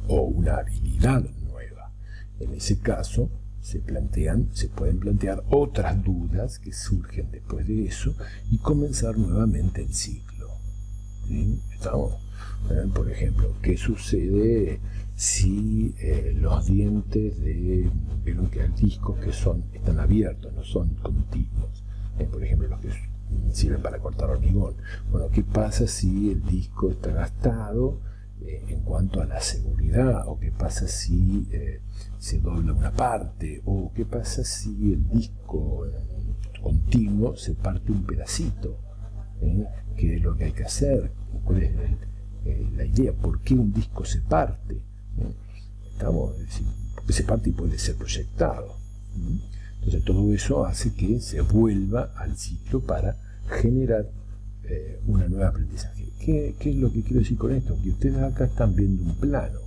o una habilidad nueva. En ese caso, se pueden plantear otras dudas que surgen después de eso y comenzar nuevamente el ciclo. ¿Sí? ¿Estamos? Por ejemplo, ¿qué sucede si los dientes vieron que hay discos que están abiertos, no son continuos? Por ejemplo, los que sirven para cortar hormigón. Bueno, ¿qué pasa si el disco está gastado en cuanto a la seguridad? ¿O qué pasa si se dobla una parte? ¿O qué pasa si el disco continuo se parte un pedacito? ¿Qué es lo que hay que hacer? ¿Cuál es la idea? ¿Por qué un disco se parte? Es decir, porque se parte y puede ser proyectado. Entonces todo eso hace que se vuelva al ciclo para generar una nueva aprendizaje. ¿Qué es lo que quiero decir con esto? Que ustedes acá están viendo un plano,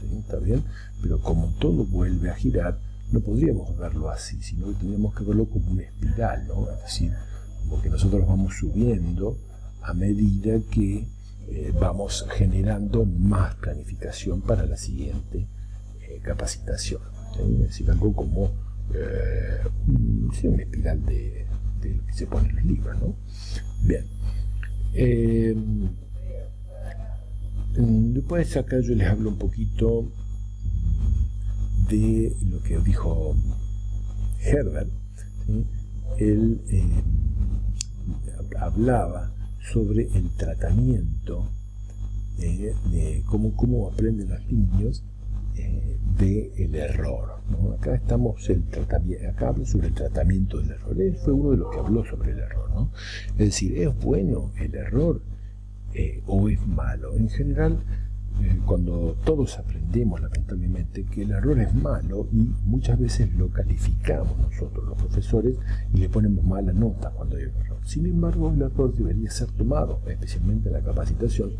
¿sí? ¿Está bien? Pero como todo vuelve a girar, no podríamos verlo así, sino que tendríamos que verlo como una espiral, ¿no? Es decir, como que nosotros vamos subiendo a medida que vamos generando más planificación para la siguiente capacitación. ¿Sí? Es decir, algo como una espiral de lo que se pone en los libros, ¿no? Bien. Después acá yo les hablo un poquito de lo que dijo Herbert. ¿Sí? Él hablaba sobre el tratamiento de cómo aprenden los niños del error, ¿no? Acá hablo sobre el tratamiento del error. Él fue uno de los que habló sobre el error, ¿no? Es decir, ¿es bueno el error o es malo? En general, cuando todos aprendemos, lamentablemente, que el error es malo, y muchas veces lo calificamos nosotros, los profesores, y le ponemos mala nota cuando hay un error. Sin embargo, el error debería ser tomado, especialmente en la capacitación,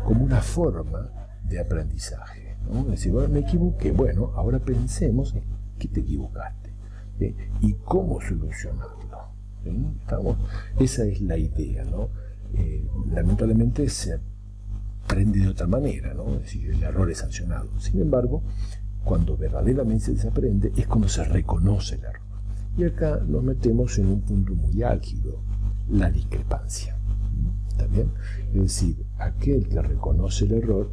como una forma de aprendizaje, ¿no? Es decir, bueno, me equivoqué, bueno, ahora pensemos en qué te equivocaste, ¿sí? Y cómo solucionarlo, ¿sí? Esa es la idea, ¿no? Lamentablemente se aprende de otra manera, ¿no? Es decir, el error es sancionado. Sin embargo, cuando verdaderamente se aprende es cuando se reconoce el error. Y acá nos metemos en un punto muy álgido, la discrepancia. ¿Está bien? Es decir, aquel que reconoce el error,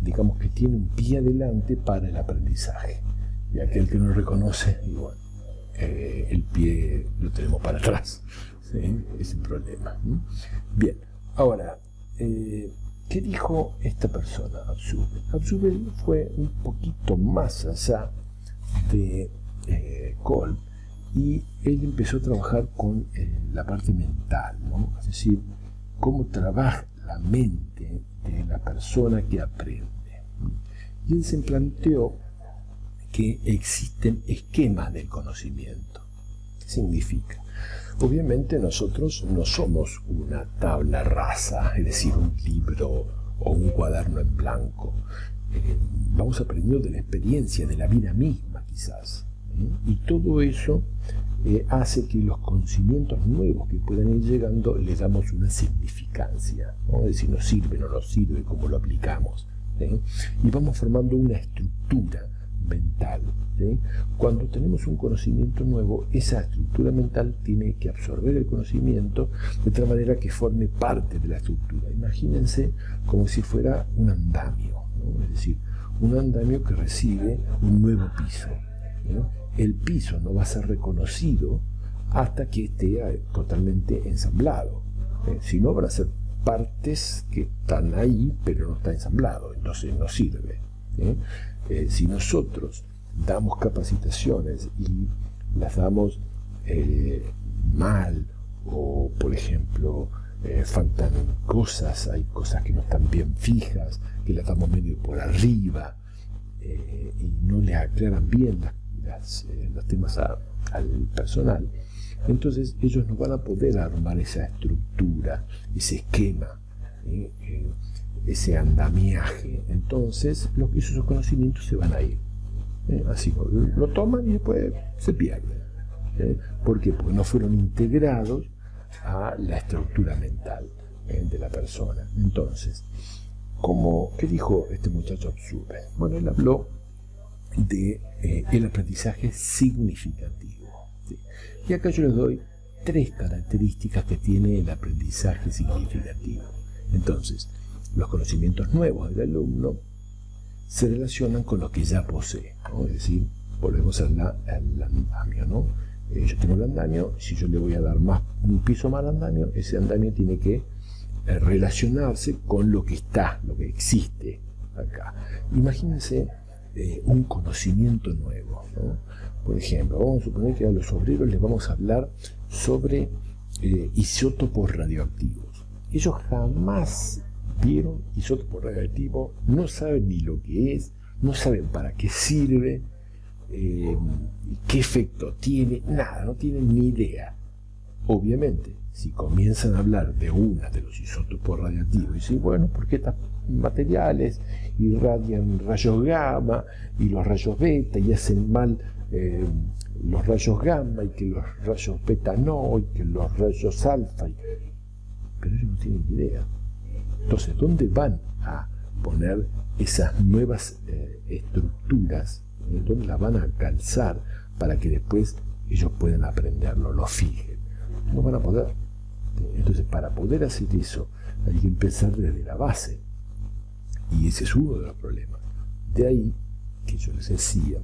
digamos que tiene un pie adelante para el aprendizaje. Y aquel que no reconoce, igual, el pie lo tenemos para atrás. ¿Sí? Es un problema. Bien, ahora, ¿qué dijo esta persona, Abzubel? Abzubel fue un poquito más allá de Kolb, y él empezó a trabajar con la parte mental, ¿no? Es decir, cómo trabaja la mente de la persona que aprende. Y él se planteó que existen esquemas del conocimiento. ¿Qué significa? Obviamente nosotros no somos una tabla rasa, es decir, un libro o un cuaderno en blanco. Vamos aprendiendo de la experiencia, de la vida misma quizás. Y todo eso hace que los conocimientos nuevos que puedan ir llegando les damos una significancia, ¿no? Es decir, nos sirve o no nos sirve, cómo lo aplicamos, ¿sí? Y vamos formando una estructura mental, ¿sí? Cuando tenemos un conocimiento nuevo, esa estructura mental tiene que absorber el conocimiento de tal manera que forme parte de la estructura. Imagínense como si fuera un andamio, ¿no? Es decir, un andamio que recibe un nuevo piso, ¿no? El piso no va a ser reconocido hasta que esté totalmente ensamblado. Si no, van a ser partes que están ahí, pero no está ensamblado, entonces no sirve. Si nosotros damos capacitaciones y las damos mal, o por ejemplo faltan cosas, hay cosas que no están bien fijas, que las damos medio por arriba, y no les aclaran bien los temas al personal, entonces ellos no van a poder armar esa estructura, ese esquema, ese andamiaje. Entonces esos conocimientos se van a ir, así lo toman y después se pierden. ¿Por qué? Porque no fueron integrados a la estructura mental de la persona. Entonces, ¿Qué dijo este muchacho Absurd? Bueno, él habló de el aprendizaje significativo, ¿sí? Y acá yo les doy 3 características que tiene el aprendizaje significativo. Entonces, los conocimientos nuevos del alumno se relacionan con lo que ya posee, ¿no? Es decir, volvemos al andamio, ¿no? Yo tengo el andamio, si yo le voy a dar un piso más al andamio, ese andamio tiene que relacionarse con lo que está, lo que existe acá. Imagínense un conocimiento nuevo, ¿no? Por ejemplo, vamos a suponer que a los obreros les vamos a hablar sobre isótopos radioactivos. Ellos jamás vieron isótopos radioactivos, no saben ni lo que es, no saben para qué sirve, qué efecto tiene, nada, no tienen ni idea. Obviamente, si comienzan a hablar de de los isótopos radioactivos, y dicen, bueno, porque estos materiales irradian rayos gamma y los rayos beta y hacen mal los rayos gamma y que los rayos beta no, y que los rayos alfa, pero ellos no tienen idea. Entonces, ¿dónde van a poner esas nuevas estructuras? ¿Dónde las van a calzar para que después ellos puedan aprenderlo, lo fijen? No van a poder. Entonces, para poder hacer eso, hay que empezar desde la base. Y ese es uno de los problemas. De ahí que yo les decía,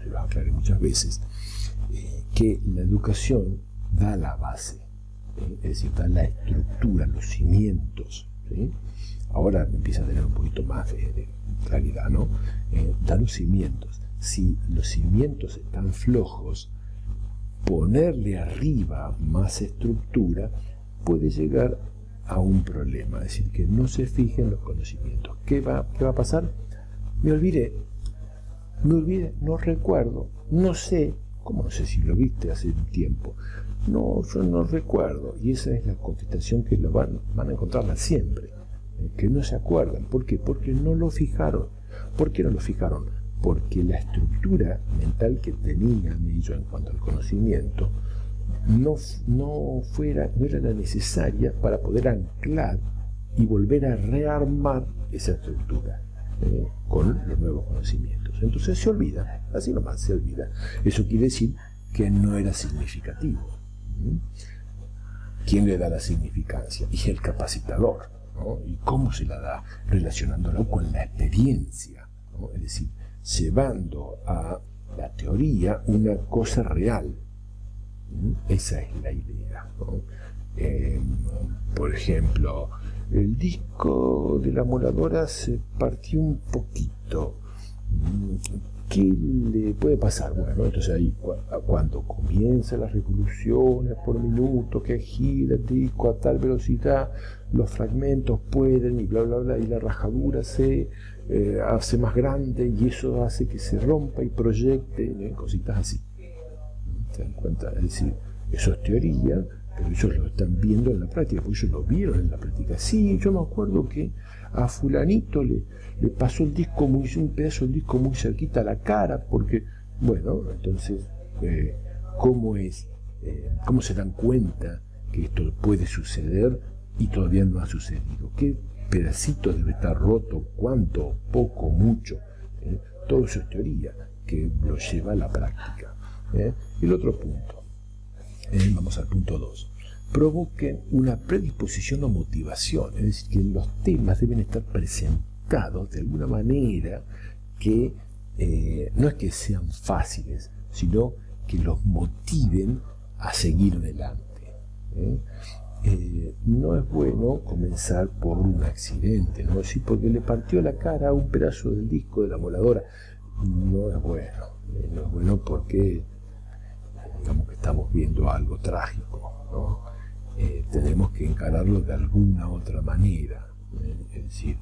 se los aclaré muchas veces, que la educación da la base, es decir, da la estructura, los cimientos, ¿sí? Ahora empieza a tener un poquito más de claridad, ¿no? Da los cimientos. Si los cimientos están flojos, ponerle arriba más estructura puede llegar a un problema, es decir, que no se fijen los conocimientos. ¿Qué va a pasar? Me olvidé, no recuerdo, no sé, ¿cómo no sé si lo viste hace un tiempo? No, yo no recuerdo, y esa es la contestación que lo van a encontrarla siempre, que no se acuerdan. ¿Por qué? Porque no lo fijaron. ¿Por qué no lo fijaron? Porque la estructura mental que tenían ellos en cuanto al conocimiento no era la necesaria para poder anclar y volver a rearmar esa estructura con los nuevos conocimientos. Entonces se olvida, así nomás se olvida. Eso quiere decir que no era significativo. ¿Quién le da la significancia? Y el capacitador, ¿no? ¿Y cómo se la da? Relacionándolo con la experiencia, ¿no? Es decir, llevando a la teoría una cosa real. Esa es la idea, ¿no? Por ejemplo, el disco de la moladora se partió un poquito. ¿Qué le puede pasar? Bueno, entonces ahí cuando comienzan las revoluciones por minuto, que gira el disco a tal velocidad, los fragmentos pueden y bla bla bla, y la rajadura se hace más grande y eso hace que se rompa y proyecte, cositas así. ¿Se dan cuenta? Es decir, eso es teoría, pero ellos lo están viendo en la práctica, porque ellos lo vieron en la práctica. Sí, yo me acuerdo que a fulanito le pasó un pedazo del disco muy cerquita a la cara, porque, bueno, entonces, ¿cómo se dan cuenta que esto puede suceder y todavía no ha sucedido? ¿Qué pedacito debe estar roto? ¿Cuánto? ¿Poco? ¿Mucho? Todo eso es teoría que lo lleva a la práctica. El otro punto, vamos al punto 2, provoquen una predisposición o motivación, es decir, que los temas deben estar presentados de alguna manera que no es que sean fáciles, sino que los motiven a seguir adelante. No es bueno comenzar por un accidente, ¿no? Sí, porque le partió la cara a un pedazo del disco de la moladora. No es bueno porque digamos que estamos viendo algo trágico, ¿no? Tenemos que encararlo de alguna otra manera, es decir,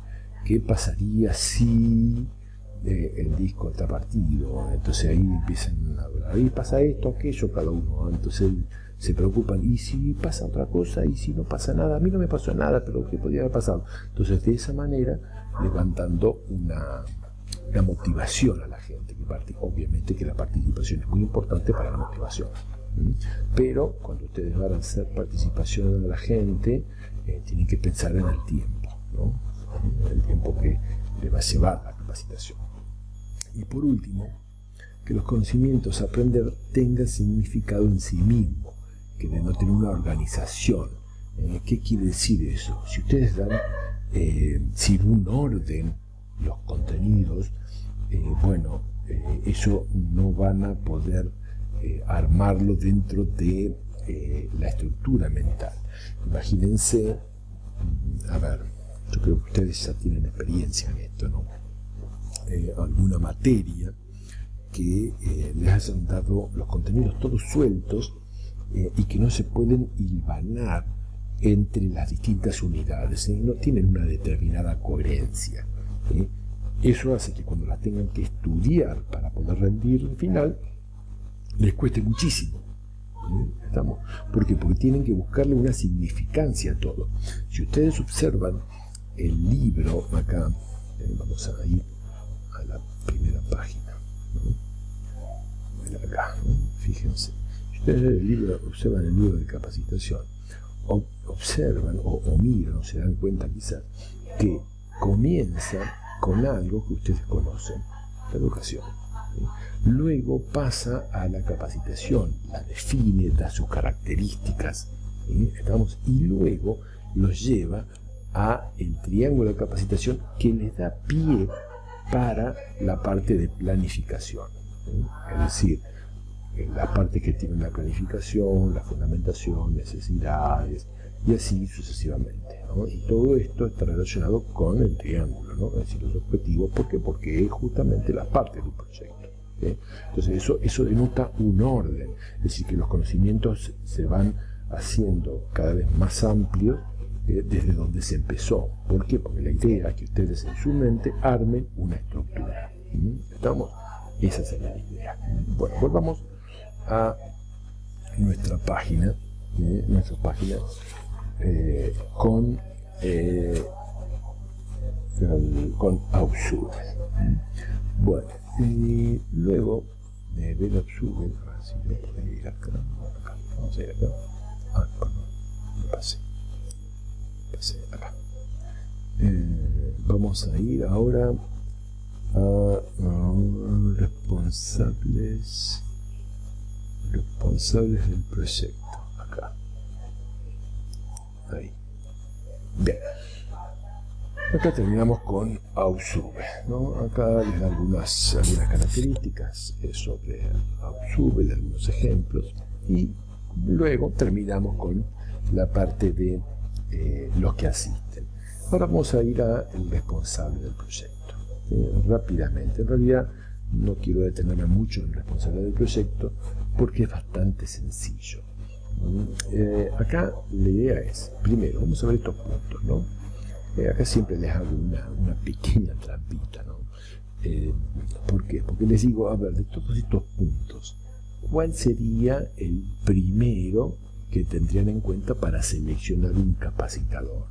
¿qué pasaría si el disco está partido? Entonces ahí empiezan a hablar, ahí pasa esto, aquello, cada uno, entonces se preocupan, y si pasa otra cosa, y si no pasa nada, a mí no me pasó nada, pero ¿qué podría haber pasado? Entonces de esa manera levantando una motivación a la gente, obviamente que la participación es muy importante para la motivación, pero cuando ustedes van a hacer participación a la gente, tienen que pensar en el tiempo, ¿no? el tiempo que le va a llevar la capacitación. Y por último, que los conocimientos a aprender tengan significado en sí mismo, que denoten una organización. ¿Qué quiere decir eso? Si ustedes dan sin un orden los contenidos, eso no van a poder armarlo dentro de la estructura mental. Imagínense, yo creo que ustedes ya tienen experiencia en esto, ¿no? Alguna materia que les hayan dado los contenidos todos sueltos y que no se pueden hilvanar entre las distintas unidades, no tienen una determinada coherencia. Eso hace que cuando las tengan que estudiar para poder rendir al final, les cueste muchísimo. ¿Por qué? Porque tienen que buscarle una significancia a todo. Si ustedes observan el libro, acá vamos a ir a la primera página, ¿no? Acá, ¿no? Fíjense, si ustedes observan el libro de capacitación, observan o miran o se dan cuenta quizás que comienza con algo que ustedes conocen, la educación. Luego pasa a la capacitación, la define, da sus características, y luego los lleva a el triángulo de capacitación que les da pie para la parte de planificación. Es decir, la parte que tiene la planificación, la fundamentación, necesidades, y así sucesivamente, ¿no? Y todo esto está relacionado con el triángulo, ¿no? Es decir, los objetivos. ¿Por qué? Porque es justamente la parte de un proyecto. Entonces eso denota un orden, es decir, que los conocimientos se van haciendo cada vez más amplios desde donde se empezó. ¿Por qué? Porque la idea es que ustedes en su mente armen una estructura. ¿Estamos? Esa sería la idea. Bueno, volvamos a nuestra página, con Aufsuche. Bueno, y luego de ver Aufsuche, a ver si yo puedo ir acá. Vamos a ir acá. Perdón, me pasé acá. Vamos a ir ahora a responsables del proyecto. Acá. Ahí. Bien. Acá terminamos con Aufsuche, ¿no? Acá les da algunas características sobre Aufsuche, de algunos ejemplos, y luego terminamos con la parte de los que asisten. Ahora vamos a ir al responsable del proyecto. Rápidamente, en realidad no quiero detenerme mucho en el responsable del proyecto porque es bastante sencillo. Acá la idea es, primero, vamos a ver estos puntos, ¿no? Acá siempre les hago una pequeña trampita, ¿no? ¿Por qué? Porque les digo, a ver, de todos estos puntos, ¿cuál sería el primero que tendrían en cuenta para seleccionar un capacitador?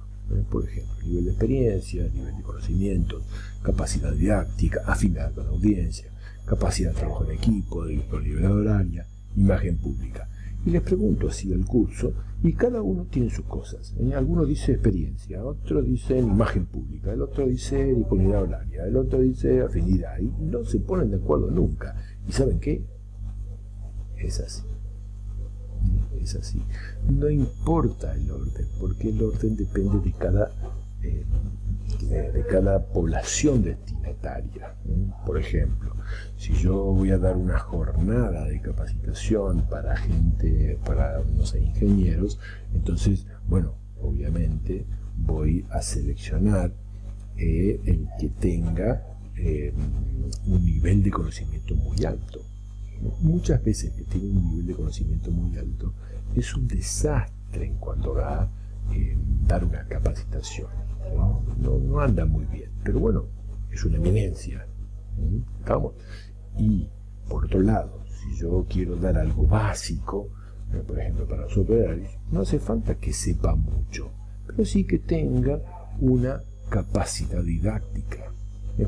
Por ejemplo, nivel de experiencia, nivel de conocimientos, capacidad didáctica, afinidad con la audiencia, capacidad de trabajo en equipo, de disponibilidad horaria, imagen pública. Y les pregunto así al curso, y cada uno tiene sus cosas. Alguno dice experiencia, otro dice imagen pública, el otro dice disponibilidad horaria, el otro dice afinidad, y no se ponen de acuerdo nunca. ¿Y saben qué? Es así. Es así. No importa el orden, porque el orden depende de cada población destinataria. Por ejemplo, si yo voy a dar una jornada de capacitación para no sé, ingenieros, entonces, bueno, obviamente voy a seleccionar el que tenga un nivel de conocimiento muy alto. Muchas veces que tienen un nivel de conocimiento muy alto es un desastre en cuanto a dar una capacitación. No anda muy bien, pero bueno, es una eminencia. ¿Estamos? Y por otro lado, si yo quiero dar algo básico, por ejemplo para los operarios, no hace falta que sepa mucho, pero sí que tenga una capacidad didáctica.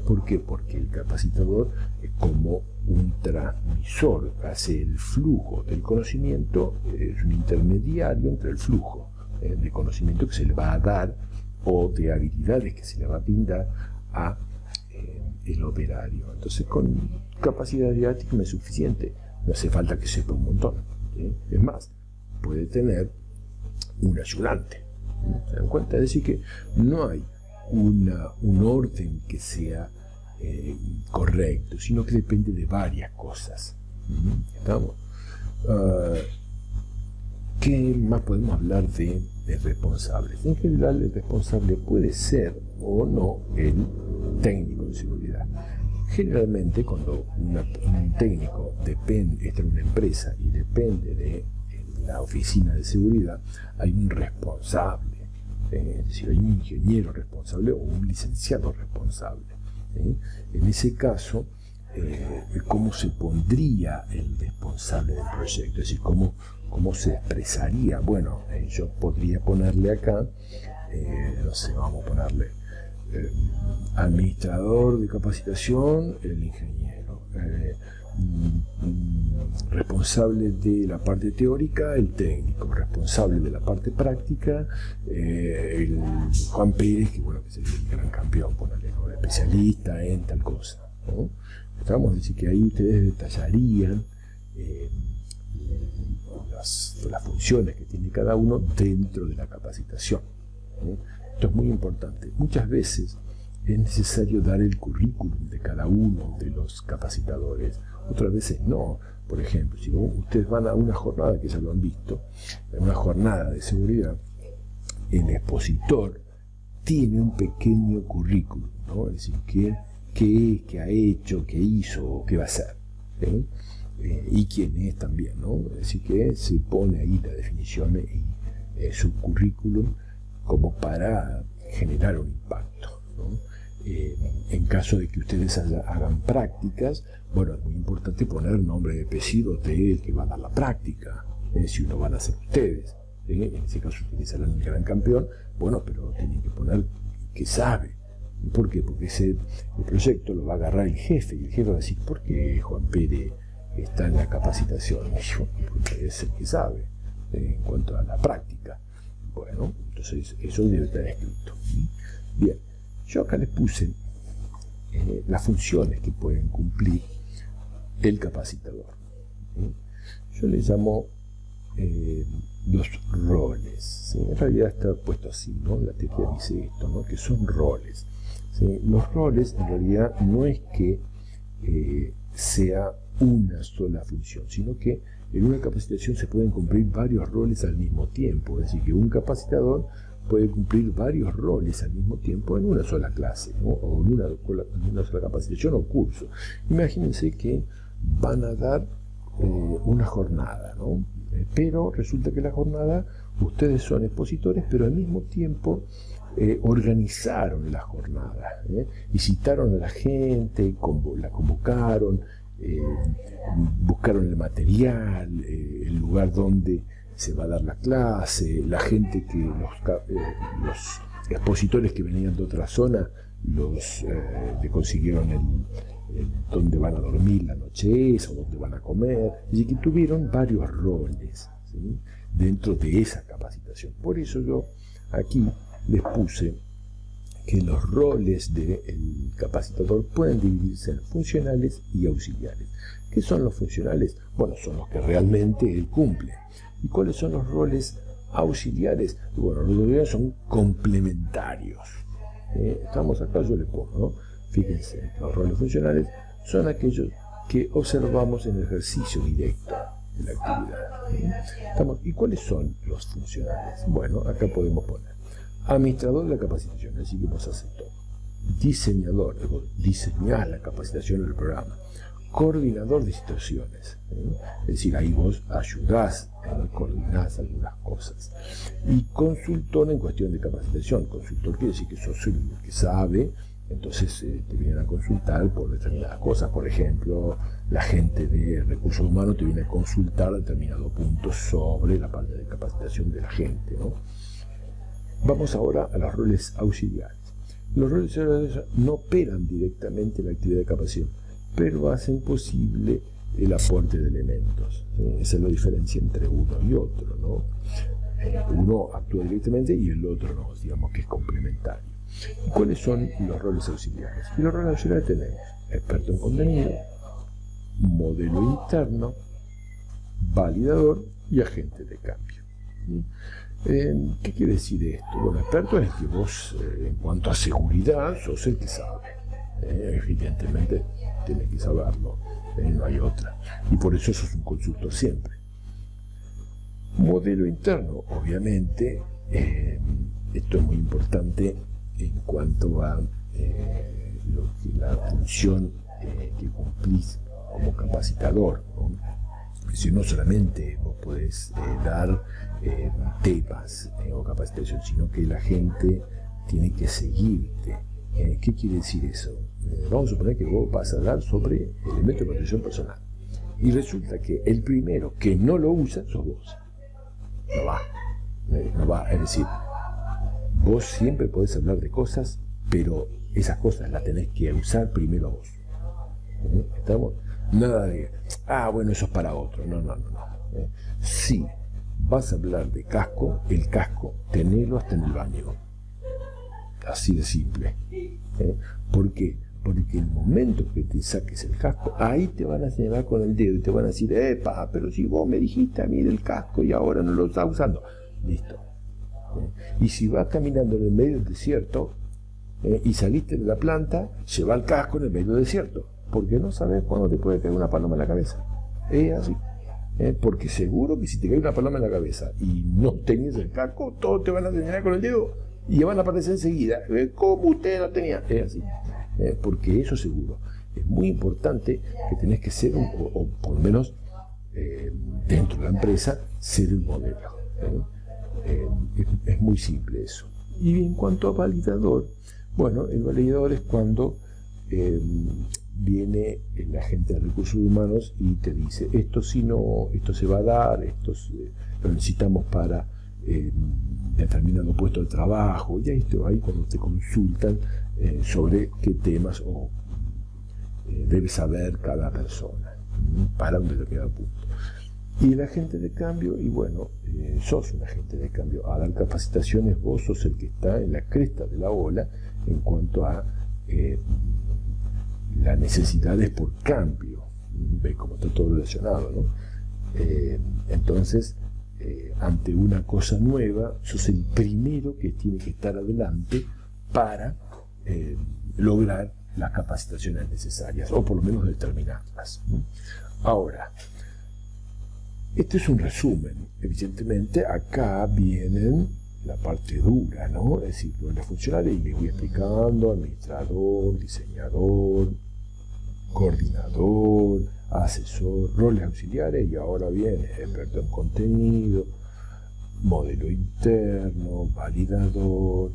¿Por qué? Porque el capacitador es como un transmisor, hace el flujo del conocimiento, es un intermediario entre el flujo de conocimiento que se le va a dar o de habilidades que se le va a brindar a el operario. Entonces, con capacidad didáctica me es suficiente, no hace falta que sepa un montón. Es más, puede tener un ayudante. ¿Se dan cuenta? Es decir, que no hay un orden que sea correcto, sino que depende de varias cosas. ¿Estamos? ¿Qué más podemos hablar de responsables? En general, el responsable puede ser o no el técnico de seguridad. Generalmente, cuando un técnico está en una empresa y depende de la oficina de seguridad, hay un responsable, es decir, hay un ingeniero responsable o un licenciado responsable. En ese caso, ¿cómo se pondría el responsable del proyecto? Es decir, ¿cómo se expresaría? Bueno, yo podría ponerle acá, no sé, vamos a ponerle administrador de capacitación, el ingeniero, responsable de la parte teórica, el técnico, responsable de la parte práctica, el Juan Pérez, que bueno, que es el gran campeón, ponerle, ¿no? Especialista en tal cosa, ¿no? Estamos a decir que ahí ustedes detallarían las funciones que tiene cada uno dentro de la capacitación. Esto es muy importante. Muchas veces es necesario dar el currículum de cada uno de los capacitadores, otras veces no. Por ejemplo, si ustedes van a una jornada, que ya lo han visto, una jornada de seguridad, el expositor tiene un pequeño currículum, ¿no? Es decir, qué ha hecho, qué hizo, qué va a hacer, y quién es también, ¿no? Es decir, que se pone ahí la definición y su currículum como para generar un impacto, ¿no? En caso de que ustedes hagan prácticas, bueno, es muy importante poner nombre y apellido del que va a dar la práctica, si uno van a ser ustedes. En ese caso utilizarán el gran campeón, bueno, pero tienen que poner que sabe. ¿Por qué? Porque el proyecto lo va a agarrar el jefe, y el jefe va a decir, ¿por qué Juan Pérez está en la capacitación? Porque es el que sabe en cuanto a la práctica. Bueno, entonces eso debe estar escrito. Bien, yo acá les puse las funciones que pueden cumplir el capacitador. Yo les llamo los roles, ¿sí? En realidad está puesto así, ¿no? La teoría dice esto, ¿no? Que son roles, ¿sí? Los roles en realidad no es que sea una sola función, sino que en una capacitación se pueden cumplir varios roles al mismo tiempo. Es decir, que un capacitador puede cumplir varios roles al mismo tiempo en una sola clase, ¿no? O en una sola capacitación o curso. Imagínense que van a dar una jornada, ¿no? Pero resulta que la jornada, ustedes son expositores, pero al mismo tiempo organizaron la jornada, y citaron a la gente, la convocaron, buscaron el material, el lugar donde se va a dar la clase, la gente que los expositores que venían de otra zona le consiguieron dónde van a dormir la noche esa, o dónde van a comer, y que tuvieron varios roles, ¿sí? Dentro de esa capacitación. Por eso yo aquí les puse que los roles del capacitador pueden dividirse en funcionales y auxiliares. ¿Qué son los funcionales? Bueno, son los que realmente él cumple. ¿Y cuáles son los roles auxiliares? Bueno, los auxiliares son complementarios. Estamos acá, yo le pongo, ¿no? Fíjense, los roles funcionales son aquellos que observamos en el ejercicio directo de la actividad. ¿Y cuáles son los funcionales? Bueno, acá podemos poner administrador de la capacitación, así que vos haces todo. Diseñador, diseñás la capacitación del programa. Coordinador de situaciones, es decir, ahí vos ayudás, coordinás algunas cosas. Y consultor en cuestión de capacitación. Consultor quiere decir que sos el que sabe, entonces te vienen a consultar por determinadas cosas. Por ejemplo, la gente de recursos humanos te viene a consultar determinados puntos sobre la parte de capacitación de la gente, ¿no? Vamos ahora a los roles auxiliares. Los roles auxiliares no operan directamente la actividad de capacitación, pero hacen posible el aporte de elementos. Esa es la diferencia entre uno y otro, ¿no? Uno actúa directamente y el otro no, digamos que es complementario. ¿Y cuáles son los roles auxiliares? Y los roles auxiliares tenemos experto en contenido, modelo interno, validador y agente de cambio. ¿Qué quiere decir esto? Bueno, experto es el que vos, en cuanto a seguridad, sos el que sabe. Evidentemente, tenés que saberlo, no hay otra. Y por eso sos un consultor siempre. Modelo interno, obviamente, esto es muy importante en cuanto a la función que cumplís como capacitador, ¿no? Es decir, no solamente vos podés dar temas o capacitación, sino que la gente tiene que seguirte. ¿Qué quiere decir eso? Vamos a suponer que vos vas a hablar sobre elementos de protección personal y resulta que el primero que no lo usa sos vos. No va, es decir, vos siempre podés hablar de cosas, pero esas cosas las tenés que usar primero vos. ¿Estamos? Nada de, bueno, eso es para otro. No. Si vas a hablar de casco, el casco, tenelo hasta en el baño. Así de simple. ¿Por qué? Porque el momento que te saques el casco, ahí te van a señalar con el dedo y te van a decir, pero si vos me dijiste a mí del casco y ahora no lo estás usando. Listo. Y si vas caminando en el medio del desierto y saliste de la planta, lleva el casco en el medio del desierto, porque no sabes cuándo te puede caer una paloma en la cabeza. Es así. Porque seguro que si te cae una paloma en la cabeza y no tenías el casco, todos te van a señalar con el dedo y van a aparecer enseguida. ¿Cómo usted la tenía? Es así. Porque eso seguro. Es muy importante que tenés que ser, o por lo menos dentro de la empresa, ser el modelo. Es muy simple eso. Y en cuanto a validador, bueno, el validador es cuando viene el agente de recursos humanos y te dice, esto sí no, esto se va a dar, esto lo necesitamos para determinado puesto de trabajo, y ahí cuando te consultan sobre qué temas debe saber cada persona para un determinado punto. Y el agente de cambio, y bueno, sos un agente de cambio. A dar capacitaciones vos sos el que está en la cresta de la ola en cuanto a las necesidades por cambio. ¿Ves cómo está todo relacionado, no? Entonces, ante una cosa nueva, sos el primero que tiene que estar adelante para lograr las capacitaciones necesarias, o por lo menos determinarlas, ¿no? Ahora, este es un resumen. Evidentemente, acá vienen la parte dura, ¿no? Es decir, los funcionarios, y les voy explicando: administrador, diseñador, coordinador, asesor, roles auxiliares, y ahora viene experto en contenido, modelo interno, validador,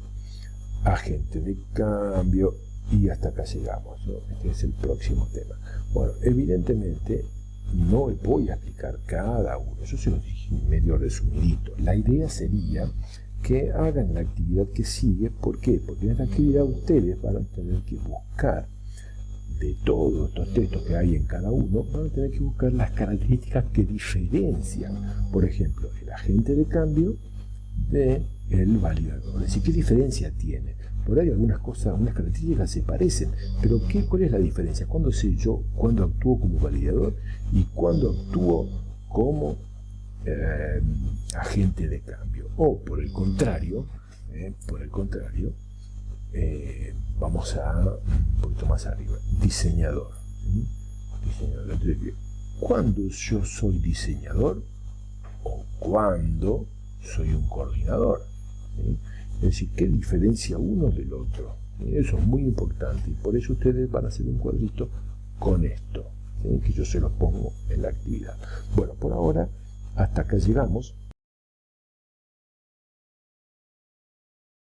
agente de cambio, y hasta acá llegamos, ¿no? Este es el próximo tema. Bueno, evidentemente no voy a explicar cada uno, yo se los dije medio resumidito. La idea sería que hagan la actividad que sigue. ¿Por qué? Porque en esta actividad ustedes van a tener que buscar, de todos estos textos que hay en cada uno, van a tener que buscar las características que diferencian, por ejemplo, el agente de cambio del validador. Es decir, ¿qué diferencia tiene? Por ahí algunas cosas, algunas características se parecen, pero ¿cuál es la diferencia? ¿Cuándo sé yo cuándo actúo como validador y cuándo actúo como agente de cambio? O por el contrario, vamos a un poquito más arriba, diseñador. Diseñador. Entonces, ¿cuándo yo soy diseñador o cuándo soy un coordinador? Es decir, ¿qué diferencia uno del otro? Eso es muy importante, y por eso ustedes van a hacer un cuadrito con esto, que yo se los pongo en la actividad. Bueno, por ahora hasta acá llegamos.